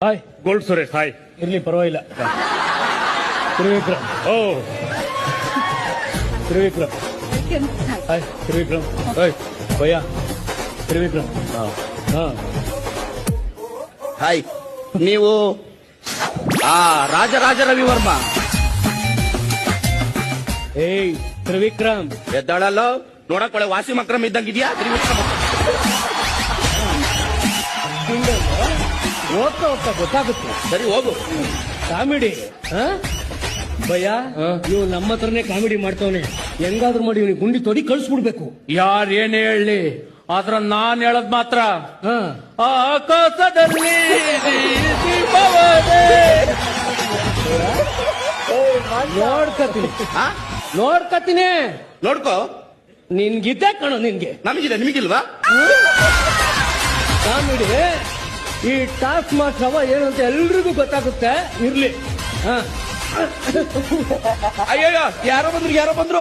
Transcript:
Hi. Gold Suresh hi. ಇರ್ಲಿ ಪರವಾಗಿಲ್ಲ. ತ್ರಿವಿಕ್ರಮ್. ಓ Trivikram. Hi Trivikram. Hi bhaiya Trivikram. ಹಾ ಹಾಯ್, ನೀವು ರಾಜರಾಜ ರವಿವರ್ಮ ಏಯ್ ತ್ರಿವಿಕ್ರಮ್. ಎದ್ದಾಳಲ್ಲ, ನೋಡಕ್ ಒಳ್ಳೆ ವಾಸಿ ಮಕ್ರಮ್ ಇದ್ದಂಗಿದ್ಯಾ ತ್ರಿವಿಕ್ರಮ? ಓದ್ತಾ ಹೋಗ್ತಾ ಗೊತ್ತಾಗುತ್ತೆ. ಸರಿ ಹೋಗು. ಕಾಮಿಡಿ ಭಯ್ಯ, ನೀವು ನಮ್ಮ ಹತ್ರನೇ ಕಾಮಿಡಿ ಮಾಡ್ತಾವನೆ. ಹೆಂಗಾದ್ರೂ ಮಾಡಿ ಇವ್ನಿಗೆ ಗುಂಡಿ ತೊಡಿ ಕಳಿಸ್ಬಿಡ್ಬೇಕು. ಯಾರ್ ಏನೇ ಹೇಳಿ, ಆದ್ರ ನಾನ್ ಹೇಳದ್ ಮಾತ್ರ ಹಾ ಆಕಾಶದಲ್ಲಿ ದೀಪವೇ. ನೋಡ್ಕತೀನಿ ಹಾ? ನೋಡ್ಕತೀನಿ. ನೋಡ್ಕೋ. ನಿನ್ಗಿದ್ದೆ ಕಣೋ ನಿನ್ಗೆ ನಮಗಿದೆ, ನಿಮಗಿಲ್ವಾ? ಕಾಮಿಡಿ. ಈ ಟಾಸ್ಕ್ ಮಾಸ್ಟರ್ ಏನು ಅಂತ ಎಲ್ರಿಗೂ ಗೊತ್ತಾಗುತ್ತೆ. ಇರ್ಲಿ. ಹಾ ಅಯ್ಯೋ, ಯಾರೋ ಬಂದ್ರು